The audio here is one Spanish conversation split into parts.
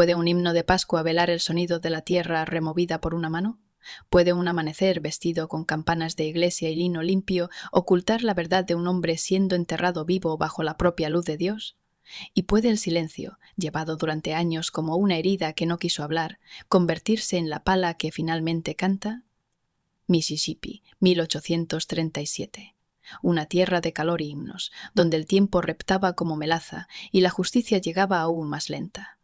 ¿Puede un himno de Pascua velar el sonido de la tierra removida por una mano? ¿Puede un amanecer vestido con campanas de iglesia y lino limpio ocultar la verdad de un hombre siendo enterrado vivo bajo la propia luz de Dios? ¿Y puede el silencio, llevado durante años como una herida que no quiso hablar, convertirse en la pala que finalmente canta? Mississippi, 1837. Una tierra de calor y himnos, donde el tiempo reptaba como melaza y la justicia llegaba aún más lenta.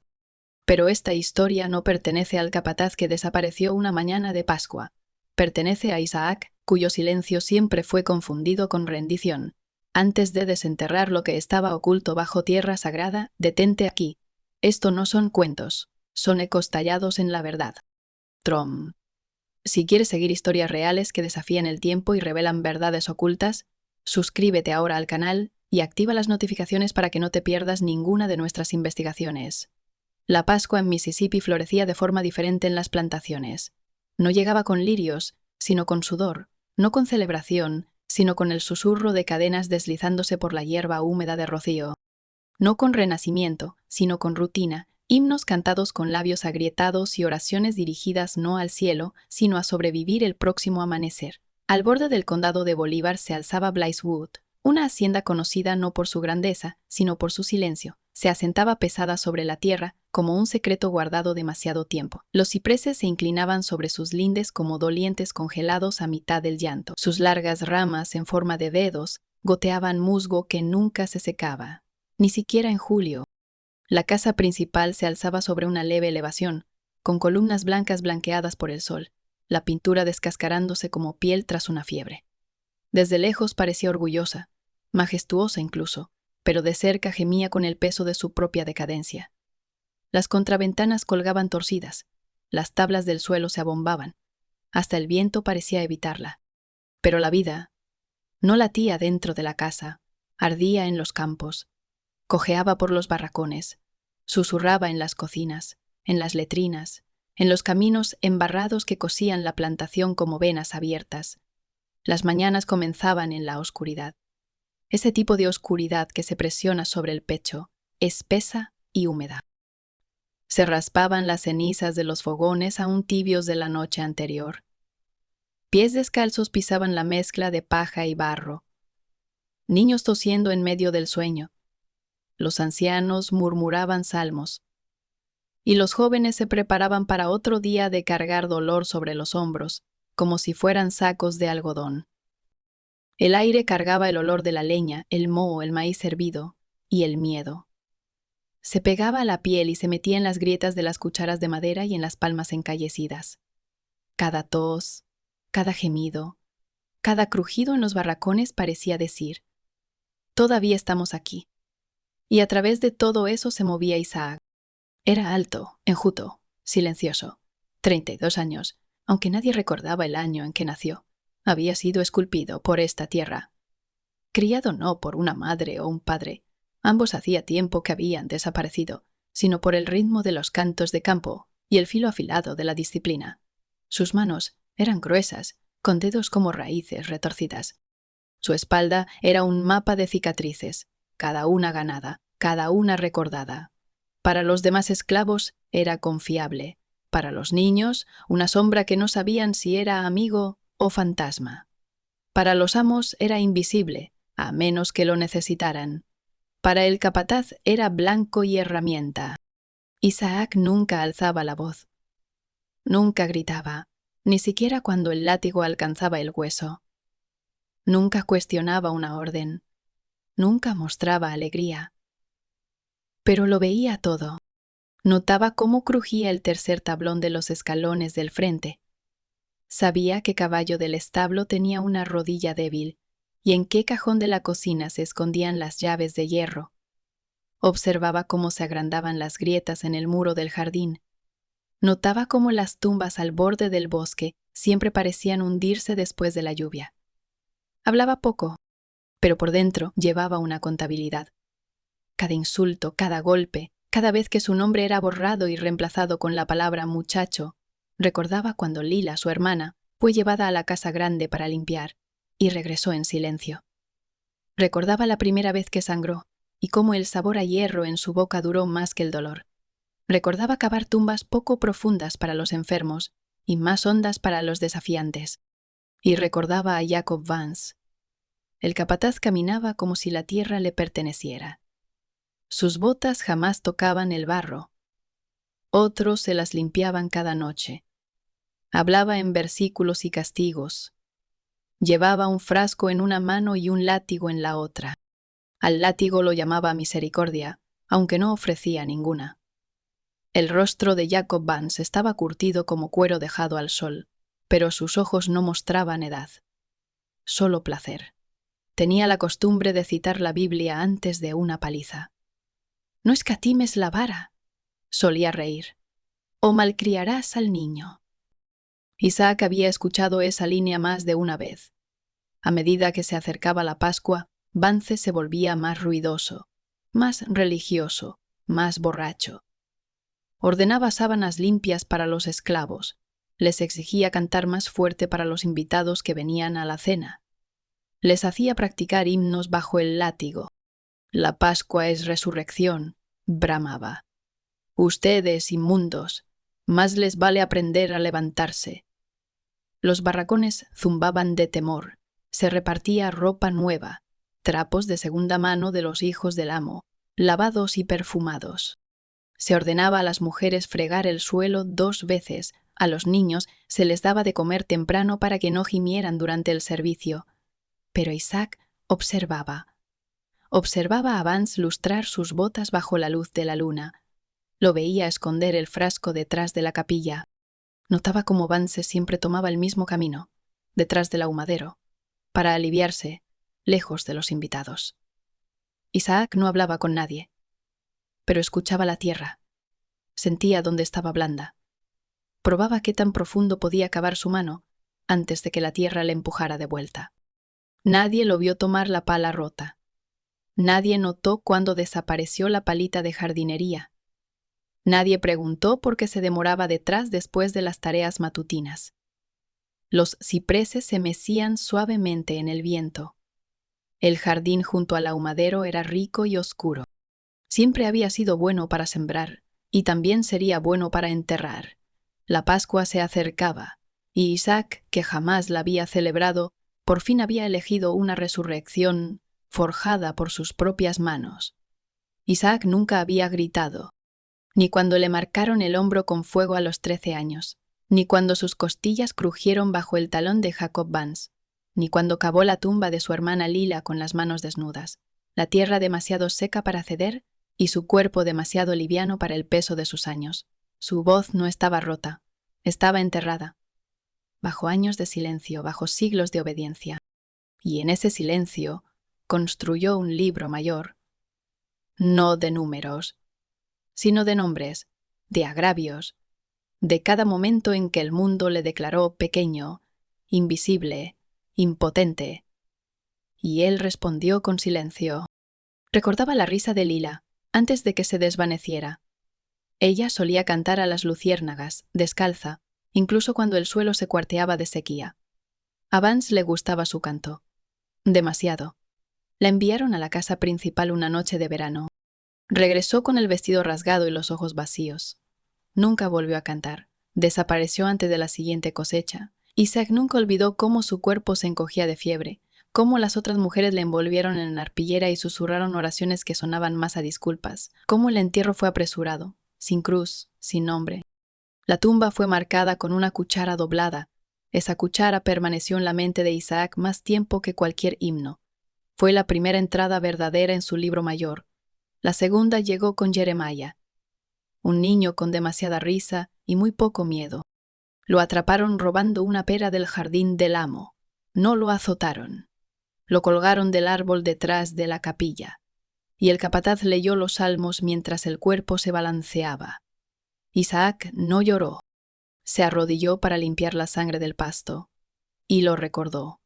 Pero esta historia no pertenece al capataz que desapareció una mañana de Pascua. Pertenece a Isaac, cuyo silencio siempre fue confundido con rendición. Antes de desenterrar lo que estaba oculto bajo tierra sagrada, detente aquí. Esto no son cuentos, son ecos tallados en la verdad. Trom. Si quieres seguir historias reales que desafían el tiempo y revelan verdades ocultas, suscríbete ahora al canal y activa las notificaciones para que no te pierdas ninguna de nuestras investigaciones. La Pascua en Mississippi florecía de forma diferente en las plantaciones. No llegaba con lirios, sino con sudor, no con celebración, sino con el susurro de cadenas deslizándose por la hierba húmeda de rocío. No con renacimiento, sino con rutina, himnos cantados con labios agrietados y oraciones dirigidas no al cielo, sino a sobrevivir el próximo amanecer. Al borde del condado de Bolívar se alzaba Blythewood, una hacienda conocida no por su grandeza, sino por su silencio. Se asentaba pesada sobre la tierra, como un secreto guardado demasiado tiempo. Los cipreses se inclinaban sobre sus lindes como dolientes congelados a mitad del llanto. Sus largas ramas, en forma de dedos, goteaban musgo que nunca se secaba. Ni siquiera en julio. La casa principal se alzaba sobre una leve elevación, con columnas blancas blanqueadas por el sol, la pintura descascarándose como piel tras una fiebre. Desde lejos parecía orgullosa, majestuosa incluso, pero de cerca gemía con el peso de su propia decadencia. Las contraventanas colgaban torcidas, las tablas del suelo se abombaban, hasta el viento parecía evitarla. Pero la vida no latía dentro de la casa, ardía en los campos, cojeaba por los barracones, susurraba en las cocinas, en las letrinas, en los caminos embarrados que cosían la plantación como venas abiertas. Las mañanas comenzaban en la oscuridad. Ese tipo de oscuridad que se presiona sobre el pecho, espesa y húmeda. Se raspaban las cenizas de los fogones aún tibios de la noche anterior. Pies descalzos pisaban la mezcla de paja y barro. Niños tosiendo en medio del sueño. Los ancianos murmuraban salmos. Y los jóvenes se preparaban para otro día de cargar dolor sobre los hombros, como si fueran sacos de algodón. El aire cargaba el olor de la leña, el moho, el maíz hervido y el miedo. Se pegaba a la piel y se metía en las grietas de las cucharas de madera y en las palmas encallecidas. Cada tos, cada gemido, cada crujido en los barracones parecía decir: todavía estamos aquí. Y a través de todo eso se movía Isaac. Era alto, enjuto, silencioso. 32 años, aunque nadie recordaba el año en que nació. Había sido esculpido por esta tierra. Criado no por una madre o un padre, ambos hacía tiempo que habían desaparecido, sino por el ritmo de los cantos de campo y el filo afilado de la disciplina. Sus manos eran gruesas, con dedos como raíces retorcidas. Su espalda era un mapa de cicatrices, cada una ganada, cada una recordada. Para los demás esclavos era confiable, para los niños una sombra que no sabían si era amigo o fantasma. Para los amos era invisible, a menos que lo necesitaran. Para el capataz era blanco y herramienta. Isaac nunca alzaba la voz. Nunca gritaba, ni siquiera cuando el látigo alcanzaba el hueso. Nunca cuestionaba una orden. Nunca mostraba alegría. Pero lo veía todo. Notaba cómo crujía el tercer tablón de los escalones del frente. Sabía qué caballo del establo tenía una rodilla débil y en qué cajón de la cocina se escondían las llaves de hierro. Observaba cómo se agrandaban las grietas en el muro del jardín. Notaba cómo las tumbas al borde del bosque siempre parecían hundirse después de la lluvia. Hablaba poco, pero por dentro llevaba una contabilidad. Cada insulto, cada golpe, cada vez que su nombre era borrado y reemplazado con la palabra muchacho, recordaba cuando Lila, su hermana, fue llevada a la casa grande para limpiar y regresó en silencio. Recordaba la primera vez que sangró y cómo el sabor a hierro en su boca duró más que el dolor. Recordaba cavar tumbas poco profundas para los enfermos y más hondas para los desafiantes. Y recordaba a Jacob Vance. El capataz caminaba como si la tierra le perteneciera. Sus botas jamás tocaban el barro. Otros se las limpiaban cada noche. Hablaba en versículos y castigos. Llevaba un frasco en una mano y un látigo en la otra. Al látigo lo llamaba misericordia, aunque no ofrecía ninguna. El rostro de Jacob Vance estaba curtido como cuero dejado al sol, pero sus ojos no mostraban edad. Solo placer. Tenía la costumbre de citar la Biblia antes de una paliza. «No escatimes la vara», solía reír, «o malcriarás al niño». Isaac había escuchado esa línea más de una vez. A medida que se acercaba la Pascua, Vance se volvía más ruidoso, más religioso, más borracho. Ordenaba sábanas limpias para los esclavos. Les exigía cantar más fuerte para los invitados que venían a la cena. Les hacía practicar himnos bajo el látigo. «La Pascua es resurrección», bramaba. «Ustedes, inmundos, más les vale aprender a levantarse». Los barracones zumbaban de temor. Se repartía ropa nueva, trapos de segunda mano de los hijos del amo, lavados y perfumados. Se ordenaba a las mujeres fregar el suelo 2 veces, a los niños se les daba de comer temprano para que no gimieran durante el servicio. Pero Isaac observaba. Observaba a Vance lustrar sus botas bajo la luz de la luna. Lo veía esconder el frasco detrás de la capilla. Notaba cómo Vance siempre tomaba el mismo camino, detrás del ahumadero, para aliviarse, lejos de los invitados. Isaac no hablaba con nadie, pero escuchaba la tierra. Sentía dónde estaba blanda. Probaba qué tan profundo podía cavar su mano antes de que la tierra le empujara de vuelta. Nadie lo vio tomar la pala rota. Nadie notó cuando desapareció la palita de jardinería. Nadie preguntó por qué se demoraba detrás después de las tareas matutinas. Los cipreses se mecían suavemente en el viento. El jardín junto al ahumadero era rico y oscuro. Siempre había sido bueno para sembrar, y también sería bueno para enterrar. La Pascua se acercaba, y Isaac, que jamás la había celebrado, por fin había elegido una resurrección forjada por sus propias manos. Isaac nunca había gritado, ni cuando le marcaron el hombro con fuego a los 13 años, ni cuando sus costillas crujieron bajo el talón de Jacob Vance, ni cuando cavó la tumba de su hermana Lila con las manos desnudas, la tierra demasiado seca para ceder y su cuerpo demasiado liviano para el peso de sus años. Su voz no estaba rota, estaba enterrada, bajo años de silencio, bajo siglos de obediencia. Y en ese silencio construyó un libro mayor, no de números, sino de nombres, de agravios, de cada momento en que el mundo le declaró pequeño, invisible, impotente. Y él respondió con silencio. Recordaba la risa de Lila, antes de que se desvaneciera. Ella solía cantar a las luciérnagas, descalza, incluso cuando el suelo se cuarteaba de sequía. A Vance le gustaba su canto. Demasiado. La enviaron a la casa principal una noche de verano. Regresó con el vestido rasgado y los ojos vacíos. Nunca volvió a cantar. Desapareció antes de la siguiente cosecha. Isaac nunca olvidó cómo su cuerpo se encogía de fiebre, cómo las otras mujeres le envolvieron en la arpillera y susurraron oraciones que sonaban más a disculpas, cómo el entierro fue apresurado, sin cruz, sin nombre. La tumba fue marcada con una cuchara doblada. Esa cuchara permaneció en la mente de Isaac más tiempo que cualquier himno. Fue la primera entrada verdadera en su libro mayor. La segunda llegó con Jeremiah, un niño con demasiada risa y muy poco miedo. Lo atraparon robando una pera del jardín del amo. No lo azotaron. Lo colgaron del árbol detrás de la capilla. Y el capataz leyó los salmos mientras el cuerpo se balanceaba. Isaac no lloró. Se arrodilló para limpiar la sangre del pasto. Y lo recordó.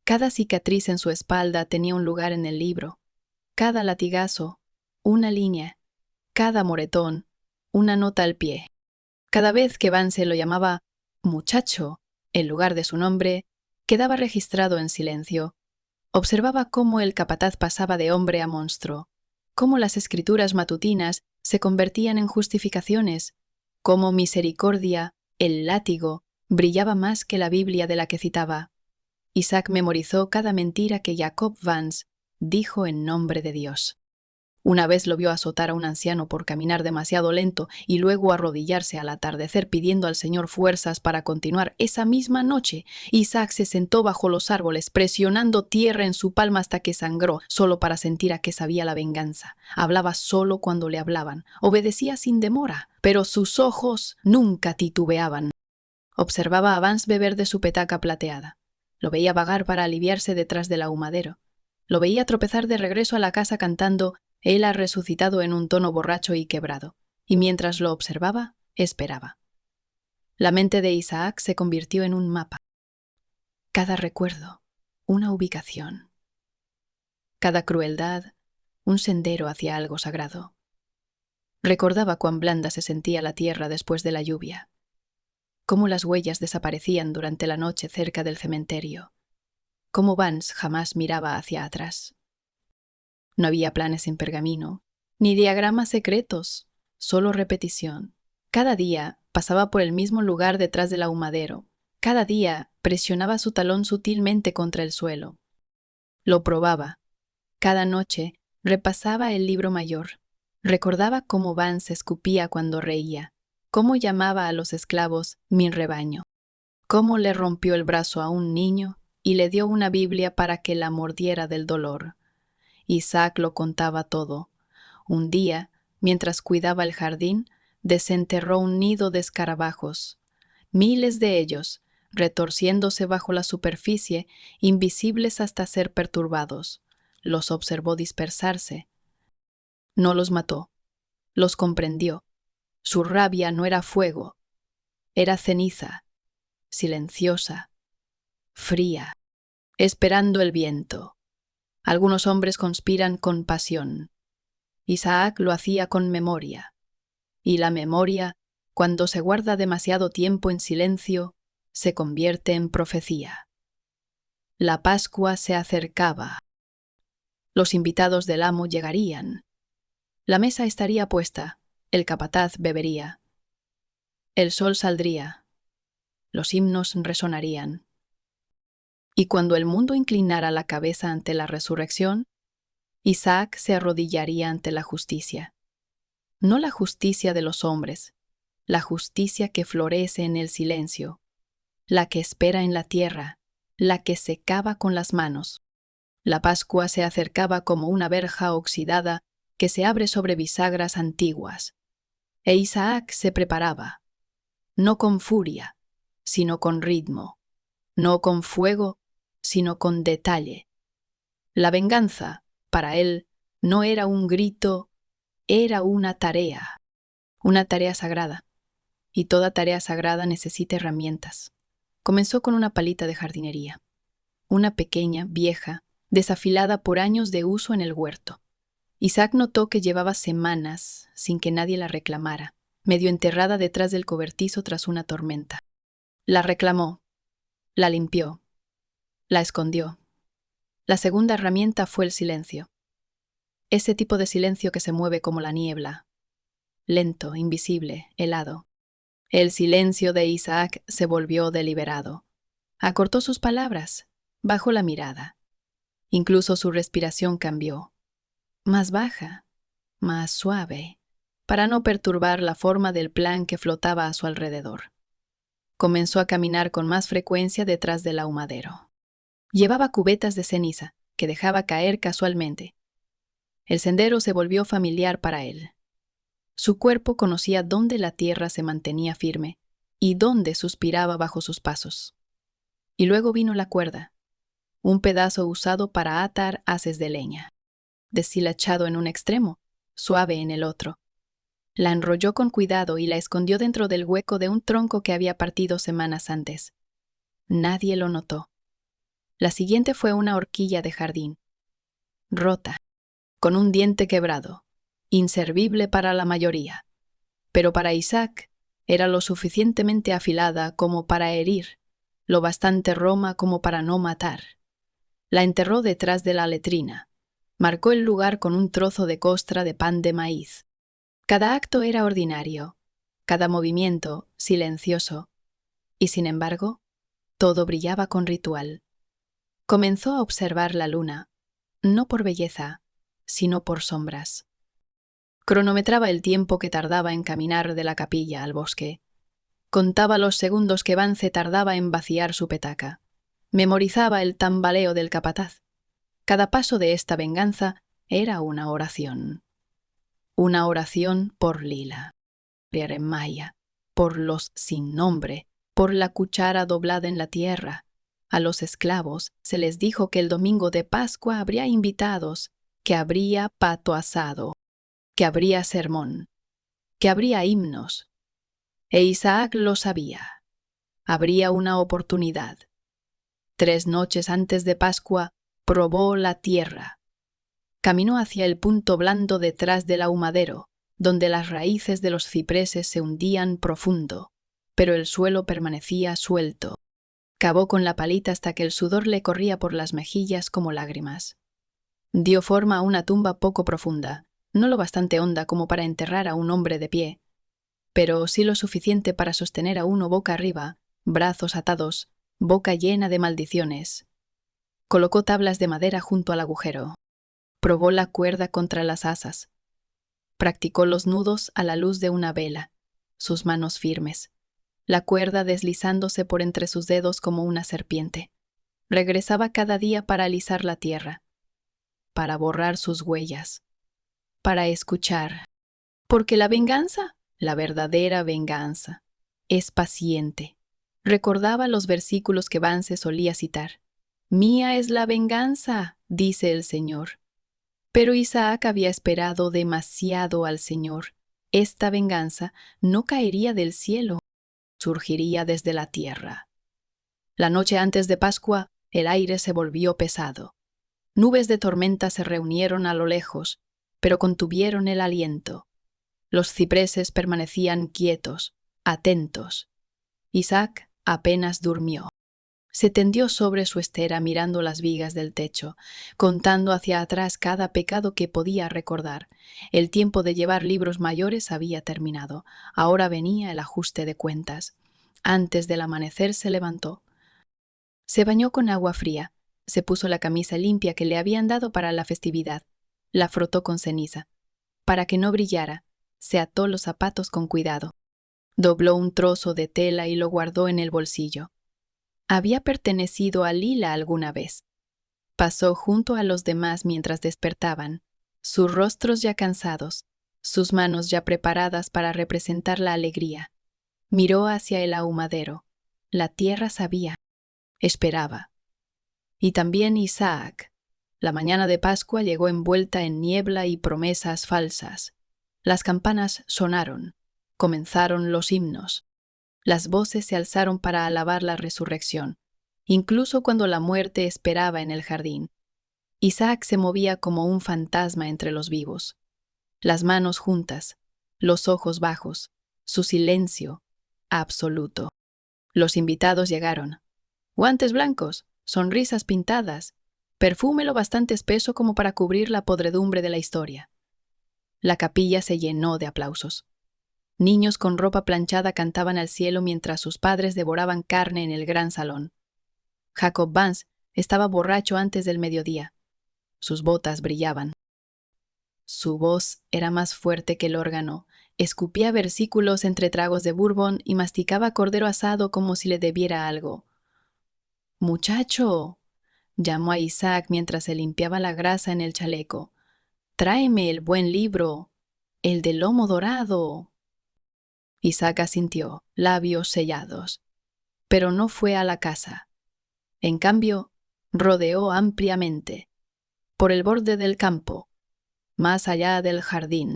Cada cicatriz en su espalda tenía un lugar en el libro. Cada latigazo, una línea. Cada moretón, una nota al pie. Cada vez que Vance lo llamaba muchacho, en lugar de su nombre, quedaba registrado en silencio. Observaba cómo el capataz pasaba de hombre a monstruo, cómo las escrituras matutinas se convertían en justificaciones. Como misericordia, el látigo brillaba más que la Biblia de la que citaba. Isaac memorizó cada mentira que Jacob Vance dijo en nombre de Dios. Una vez lo vio azotar a un anciano por caminar demasiado lento y luego arrodillarse al atardecer pidiendo al Señor fuerzas para continuar. Esa misma noche, Isaac se sentó bajo los árboles, presionando tierra en su palma hasta que sangró, solo para sentir a qué sabía la venganza. Hablaba solo cuando le hablaban, obedecía sin demora, pero sus ojos nunca titubeaban. Observaba a Vance beber de su petaca plateada. Lo veía vagar para aliviarse detrás del ahumadero. Lo veía tropezar de regreso a la casa cantando «Él ha resucitado» en un tono borracho y quebrado. Y mientras lo observaba, esperaba. La mente de Isaac se convirtió en un mapa. Cada recuerdo, una ubicación. Cada crueldad, un sendero hacia algo sagrado. Recordaba cuán blanda se sentía la tierra después de la lluvia. Cómo las huellas desaparecían durante la noche cerca del cementerio. Cómo Vance jamás miraba hacia atrás. No había planes en pergamino, ni diagramas secretos, solo repetición. Cada día pasaba por el mismo lugar detrás del ahumadero. Cada día presionaba su talón sutilmente contra el suelo. Lo probaba. Cada noche repasaba el libro mayor. Recordaba cómo Vance escupía cuando reía, cómo llamaba a los esclavos «mi rebaño», cómo le rompió el brazo a un niño y le dio una Biblia para que la mordiera del dolor. Isaac lo contaba todo. Un día, mientras cuidaba el jardín, desenterró un nido de escarabajos. Miles de ellos, retorciéndose bajo la superficie, invisibles hasta ser perturbados. Los observó dispersarse. No los mató. Los comprendió. Su rabia no era fuego. Era ceniza, silenciosa, fría, esperando el viento. Algunos hombres conspiran con pasión. Isaac lo hacía con memoria. Y la memoria, cuando se guarda demasiado tiempo en silencio, se convierte en profecía. La Pascua se acercaba. Los invitados del amo llegarían. La mesa estaría puesta, el capataz bebería. El sol saldría. Los himnos resonarían. Y cuando el mundo inclinara la cabeza ante la resurrección, Isaac se arrodillaría ante la justicia. No la justicia de los hombres, la justicia que florece en el silencio, la que espera en la tierra, la que se cava con las manos. La Pascua se acercaba como una verja oxidada que se abre sobre bisagras antiguas. E Isaac se preparaba, no con furia, sino con ritmo, no con fuego, sino con detalle. La venganza, para él, no era un grito, era una tarea sagrada. Y toda tarea sagrada necesita herramientas. Comenzó con una palita de jardinería, una pequeña, vieja, desafilada por años de uso en el huerto. Isaac notó que llevaba semanas sin que nadie la reclamara, medio enterrada detrás del cobertizo tras una tormenta. La reclamó, la limpió, la escondió. La segunda herramienta fue el silencio. Ese tipo de silencio que se mueve como la niebla, lento, invisible, helado. El silencio de Isaac se volvió deliberado. Acortó sus palabras, bajó la mirada. Incluso su respiración cambió. Más baja, más suave, para no perturbar la forma del plan que flotaba a su alrededor. Comenzó a caminar con más frecuencia detrás del ahumadero. Llevaba cubetas de ceniza, que dejaba caer casualmente. El sendero se volvió familiar para él. Su cuerpo conocía dónde la tierra se mantenía firme y dónde suspiraba bajo sus pasos. Y luego vino la cuerda, un pedazo usado para atar haces de leña, deshilachado en un extremo, suave en el otro. La enrolló con cuidado y la escondió dentro del hueco de un tronco que había partido semanas antes. Nadie lo notó. La siguiente fue una horquilla de jardín, rota, con un diente quebrado, inservible para la mayoría. Pero para Isaac era lo suficientemente afilada como para herir, lo bastante roma como para no matar. La enterró detrás de la letrina. Marcó el lugar con un trozo de costra de pan de maíz. Cada acto era ordinario, cada movimiento silencioso, y sin embargo, todo brillaba con ritual. Comenzó a observar la luna, no por belleza, sino por sombras. Cronometraba el tiempo que tardaba en caminar de la capilla al bosque. Contaba los segundos que Vance tardaba en vaciar su petaca. Memorizaba el tambaleo del capataz. Cada paso de esta venganza era una oración. Una oración por Lila, por Eremaya, por los sin nombre, por la cuchara doblada en la tierra. A los esclavos se les dijo que el domingo de Pascua habría invitados, que habría pato asado, que habría sermón, que habría himnos. E Isaac lo sabía. Habría una oportunidad. 3 noches antes de Pascua probó la tierra. Caminó hacia el punto blando detrás del ahumadero, donde las raíces de los cipreses se hundían profundo, pero el suelo permanecía suelto. Cavó con la palita hasta que el sudor le corría por las mejillas como lágrimas. Dio forma a una tumba poco profunda, no lo bastante honda como para enterrar a un hombre de pie, pero sí lo suficiente para sostener a uno boca arriba, brazos atados, boca llena de maldiciones. Colocó tablas de madera junto al agujero. Probó la cuerda contra las asas. Practicó los nudos a la luz de una vela, sus manos firmes, la cuerda deslizándose por entre sus dedos como una serpiente. Regresaba cada día para alisar la tierra, para borrar sus huellas, para escuchar. Porque la venganza, la verdadera venganza, es paciente. Recordaba los versículos que Vance solía citar. Mía es la venganza, dice el Señor. Pero Isaac había esperado demasiado al Señor. Esta venganza no caería del cielo, surgiría desde la tierra. La noche antes de Pascua, el aire se volvió pesado. Nubes de tormenta se reunieron a lo lejos, pero contuvieron el aliento. Los cipreses permanecían quietos, atentos. Isaac apenas durmió. Se tendió sobre su estera mirando las vigas del techo, contando hacia atrás cada pecado que podía recordar. El tiempo de llevar libros mayores había terminado. Ahora venía el ajuste de cuentas. Antes del amanecer se levantó. Se bañó con agua fría. Se puso la camisa limpia que le habían dado para la festividad. La frotó con ceniza. Para que no brillara, se ató los zapatos con cuidado. Dobló un trozo de tela y lo guardó en el bolsillo. Había pertenecido a Lila alguna vez. Pasó junto a los demás mientras despertaban, sus rostros ya cansados, sus manos ya preparadas para representar la alegría. Miró hacia el ahumadero. La tierra sabía, esperaba. Y también Isaac. La mañana de Pascua llegó envuelta en niebla y promesas falsas. Las campanas sonaron. Comenzaron los himnos. Las voces se alzaron para alabar la resurrección, incluso cuando la muerte esperaba en el jardín. Isaac se movía como un fantasma entre los vivos. Las manos juntas, los ojos bajos, su silencio absoluto. Los invitados llegaron. Guantes blancos, sonrisas pintadas, perfume lo bastante espeso como para cubrir la podredumbre de la historia. La capilla se llenó de aplausos. Niños con ropa planchada cantaban al cielo mientras sus padres devoraban carne en el gran salón. Jacob Vance estaba borracho antes del mediodía. Sus botas brillaban. Su voz era más fuerte que el órgano. Escupía versículos entre tragos de bourbon y masticaba cordero asado como si le debiera algo. «Muchacho», llamó a Isaac mientras se limpiaba la grasa en el chaleco. «Tráeme el buen libro, el de lomo dorado». Isaac asintió, labios sellados. Pero no fue a la casa. En cambio, rodeó ampliamente, por el borde del campo, más allá del jardín,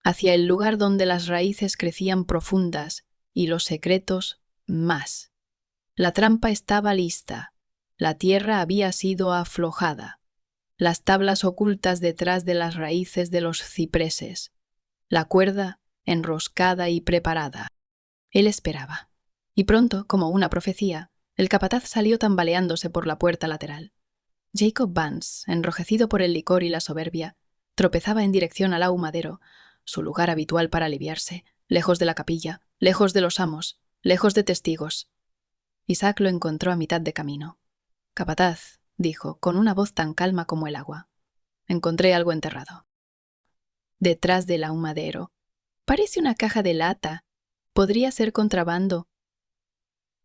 hacia el lugar donde las raíces crecían profundas y los secretos más. La trampa estaba lista. La tierra había sido aflojada. Las tablas ocultas detrás de las raíces de los cipreses. La cuerda enroscada y preparada. Él esperaba. Y pronto, como una profecía, el capataz salió tambaleándose por la puerta lateral. Jacob Vance, enrojecido por el licor y la soberbia, tropezaba en dirección al ahumadero. su lugar habitual para aliviarse, lejos de la capilla, lejos de los amos, lejos de testigos. Isaac lo encontró a mitad de camino. «Capataz», dijo, con una voz tan calma como el agua, «encontré algo enterrado». Detrás del ahumadero. «Parece una caja de lata. Podría ser contrabando».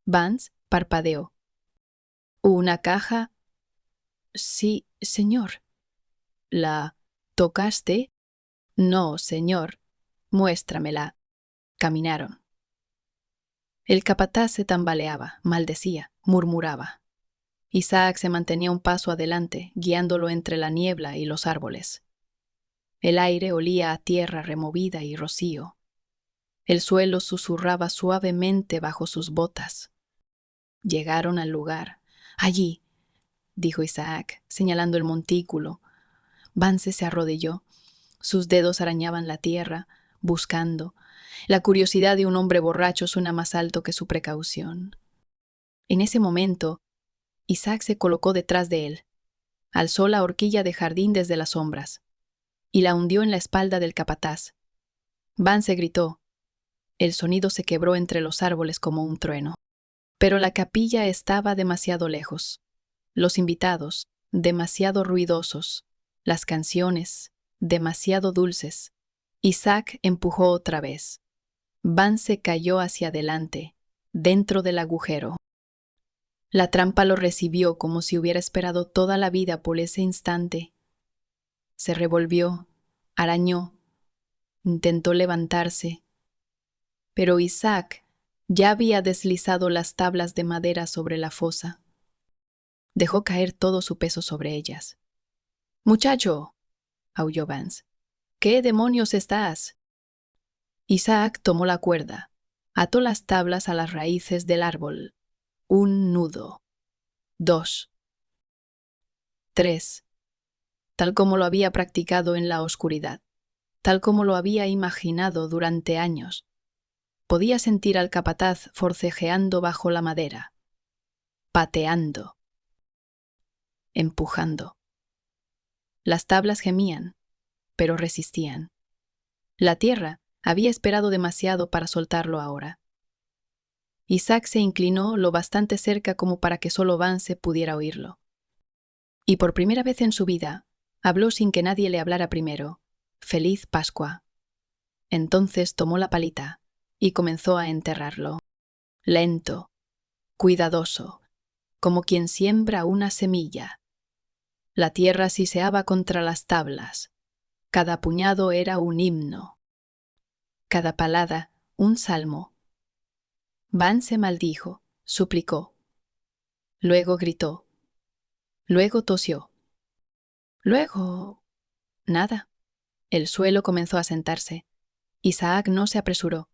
Vance parpadeó. «¿Una caja?» «Sí, señor». «¿La tocaste?» «No, señor». «Muéstramela». Caminaron. El capataz se tambaleaba, maldecía, murmuraba. Isaac se mantenía un paso adelante, guiándolo entre la niebla y los árboles. El aire olía a tierra removida y rocío. El suelo susurraba suavemente bajo sus botas. Llegaron al lugar. «Allí», dijo Isaac, señalando el montículo. Vance se arrodilló. Sus dedos arañaban la tierra, buscando. La curiosidad de un hombre borracho suena más alto que su precaución. En ese momento, Isaac se colocó detrás de él, alzó la horquilla de jardín desde las sombras y la hundió en la espalda del capataz. Vance gritó. El sonido se quebró entre los árboles como un trueno. Pero la capilla estaba demasiado lejos. Los invitados, demasiado ruidosos. Las canciones, demasiado dulces. Isaac empujó otra vez. Vance cayó hacia adelante, dentro del agujero. La trampa lo recibió como si hubiera esperado toda la vida por ese instante. Se revolvió, arañó, intentó levantarse. Pero Isaac ya había deslizado las tablas de madera sobre la fosa. Dejó caer todo su peso sobre ellas. «Muchacho», aulló Vance, «¿qué demonios estás?» Isaac tomó la cuerda, ató las tablas a las raíces del árbol. Un nudo. 2. 3. Tal como lo había practicado en la oscuridad, tal como lo había imaginado durante años. Podía sentir al capataz forcejeando bajo la madera, pateando, empujando. Las tablas gemían, pero resistían. La tierra había esperado demasiado para soltarlo ahora. Isaac se inclinó lo bastante cerca como para que solo Vance pudiera oírlo. Y por primera vez en su vida, habló sin que nadie le hablara primero. «Feliz Pascua». Entonces tomó la palita y comenzó a enterrarlo. Lento, cuidadoso, como quien siembra una semilla. La tierra siseaba contra las tablas. Cada puñado era un himno. Cada palada, un salmo. Vance maldijo, suplicó. Luego gritó. Luego tosió. Luego... nada. El suelo comenzó a sentarse. Isaac no se apresuró.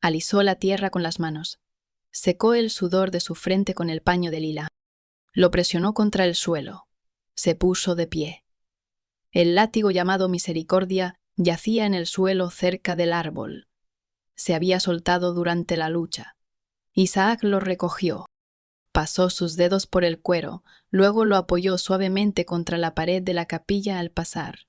Alisó la tierra con las manos. Secó el sudor de su frente con el paño de lila. Lo presionó contra el suelo. Se puso de pie. El látigo llamado Misericordia yacía en el suelo cerca del árbol. Se había soltado durante la lucha. Isaac lo recogió. Pasó sus dedos por el cuero, luego lo apoyó suavemente contra la pared de la capilla al pasar,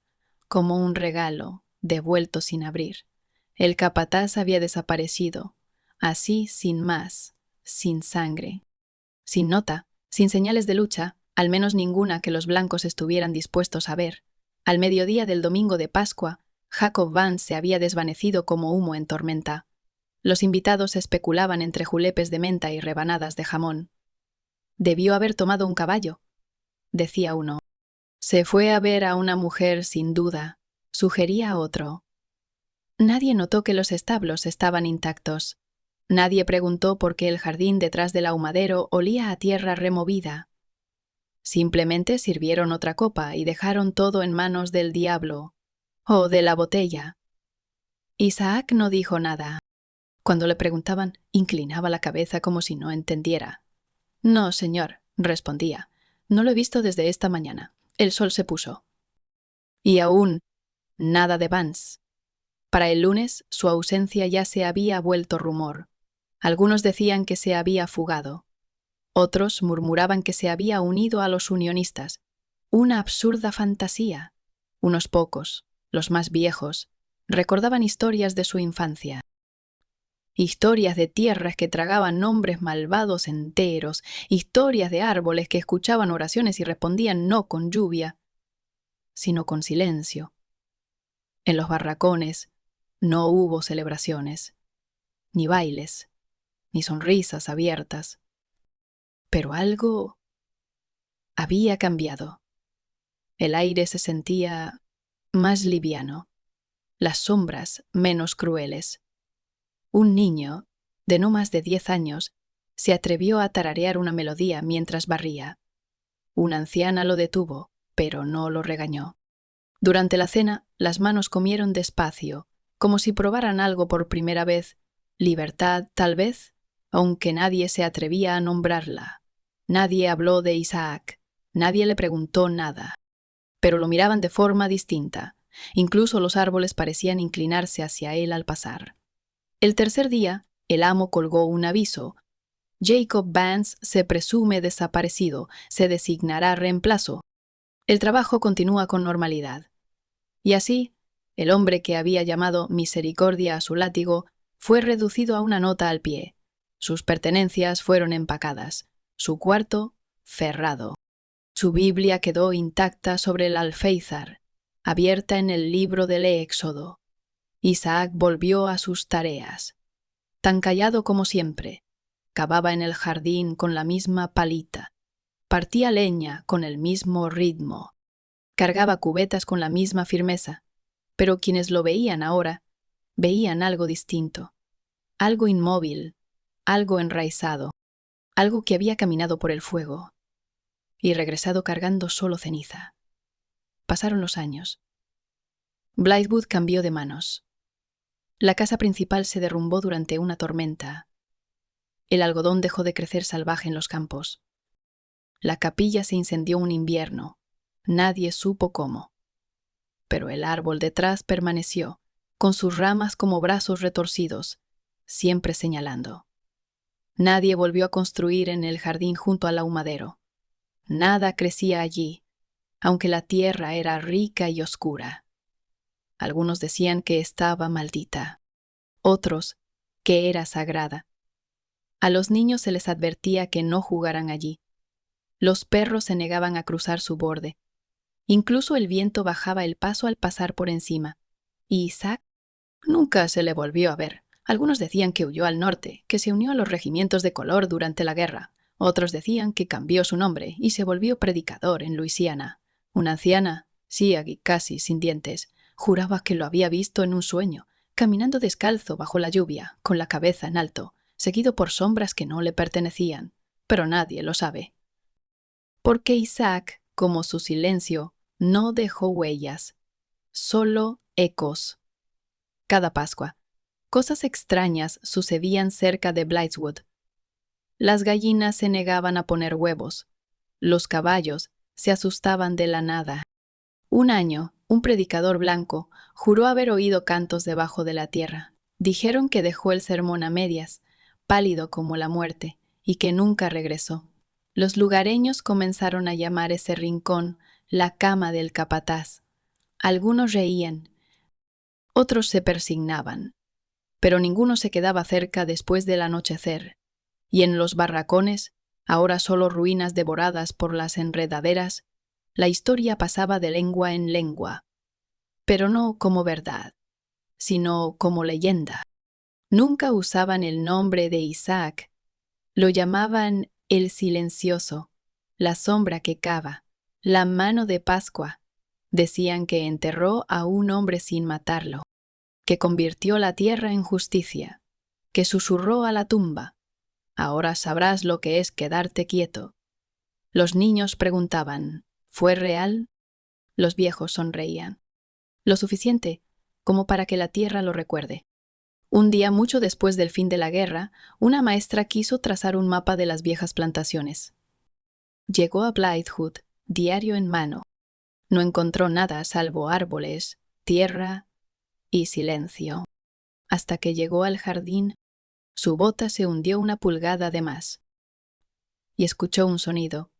como un regalo, devuelto sin abrir. El capataz había desaparecido, así sin más, sin sangre, sin nota, sin señales de lucha, al menos ninguna que los blancos estuvieran dispuestos a ver. Al mediodía del domingo de Pascua, Jacob Vance se había desvanecido como humo en tormenta. Los invitados especulaban entre julepes de menta y rebanadas de jamón. «Debió haber tomado un caballo», decía uno. «Se fue a ver a una mujer, sin duda», sugería otro. Nadie notó que los establos estaban intactos. Nadie preguntó por qué el jardín detrás del ahumadero olía a tierra removida. Simplemente sirvieron otra copa y dejaron todo en manos del diablo o de la botella. Isaac no dijo nada. Cuando le preguntaban, inclinaba la cabeza como si no entendiera. «No, señor», respondía. «No lo he visto desde esta mañana. El sol se puso». Y aún nada de Vance. Para el lunes, su ausencia ya se había vuelto rumor. Algunos decían que se había fugado. Otros murmuraban que se había unido a los unionistas. Una absurda fantasía. Unos pocos, los más viejos, Recordaban historias de su infancia. Historias de tierras que tragaban hombres malvados enteros, historias de árboles que escuchaban oraciones y respondían no con lluvia, sino con silencio. En los barracones no hubo celebraciones, ni bailes, ni sonrisas abiertas. Pero algo había cambiado. El aire se sentía más liviano, las sombras menos crueles. Un niño, de no más de 10 años, se atrevió a tararear una melodía mientras barría. Una anciana lo detuvo, pero no lo regañó. Durante la cena, las manos comieron despacio, como si probaran algo por primera vez. Libertad, tal vez, aunque nadie se atrevía a nombrarla. Nadie habló de Isaac, nadie le preguntó nada. Pero lo miraban de forma distinta. Incluso los árboles parecían inclinarse hacia él al pasar. El tercer día, el amo colgó un aviso. Jacob Vance se presume desaparecido, se designará reemplazo. El trabajo continúa con normalidad. Y así, el hombre que había llamado misericordia a su látigo fue reducido a una nota al pie. Sus pertenencias fueron empacadas, su cuarto cerrado. Su Biblia quedó intacta sobre el alféizar, abierta en el libro del Éxodo. Isaac volvió a sus tareas. Tan callado como siempre, cavaba en el jardín con la misma palita, partía leña con el mismo ritmo, cargaba cubetas con la misma firmeza, pero quienes lo veían ahora veían algo distinto, algo inmóvil, algo enraizado, algo que había caminado por el fuego y regresado cargando solo ceniza. Pasaron los años. Blythewood cambió de manos. La casa principal se derrumbó durante una tormenta. El algodón dejó de crecer salvaje en los campos. La capilla se incendió un invierno. Nadie supo cómo. Pero el árbol detrás permaneció, con sus ramas como brazos retorcidos, siempre señalando. Nadie volvió a construir en el jardín junto al ahumadero. Nada crecía allí, aunque la tierra era rica y oscura. Algunos decían que estaba maldita, otros que era sagrada. A los niños se les advertía que no jugaran allí. Los perros se negaban a cruzar su borde. Incluso el viento bajaba el paso al pasar por encima. Y Isaac nunca se le volvió a ver. Algunos decían que huyó al norte, que se unió a los regimientos de color durante la guerra. Otros decían que cambió su nombre y se volvió predicador en Luisiana. Una anciana, Siag casi sin dientes, juraba que lo había visto en un sueño, caminando descalzo bajo la lluvia, con la cabeza en alto, seguido por sombras que no le pertenecían. Pero nadie lo sabe. Porque Isaac, como su silencio, no dejó huellas, solo ecos. Cada Pascua, cosas extrañas sucedían cerca de Blythewood. Las gallinas se negaban a poner huevos. Los caballos se asustaban de la nada. Un año, un predicador blanco juró haber oído cantos debajo de la tierra. Dijeron que dejó el sermón a medias, pálido como la muerte, y que nunca regresó. Los lugareños comenzaron a llamar ese rincón la cama del capataz. Algunos reían, otros se persignaban, pero ninguno se quedaba cerca después del anochecer. Y en los barracones, ahora solo ruinas devoradas por las enredaderas, la historia pasaba de lengua en lengua, pero no como verdad, sino como leyenda. Nunca usaban el nombre de Isaac, lo llamaban el silencioso, la sombra que cava, la mano de Pascua. Decían que enterró a un hombre sin matarlo, que convirtió la tierra en justicia, que susurró a la tumba. Ahora sabrás lo que es quedarte quieto. Los niños preguntaban, ¿fue real? Los viejos sonreían. Lo suficiente como para que la tierra lo recuerde. Un día, mucho después del fin de la guerra, una maestra quiso trazar un mapa de las viejas plantaciones. Llegó a Blythewood, diario en mano. No encontró nada salvo árboles, tierra y silencio. Hasta que llegó al jardín, su bota se hundió una pulgada de más. Y escuchó un sonido.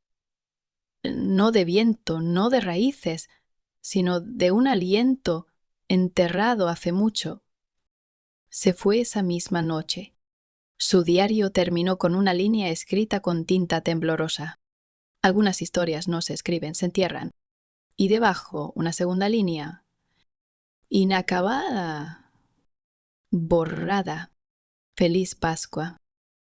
No de viento, no de raíces, sino de un aliento enterrado hace mucho. Se fue esa misma noche. Su diario terminó con una línea escrita con tinta temblorosa. Algunas historias no se escriben, se entierran. Y debajo, una segunda línea. Inacabada. Borrada. Feliz Pascua.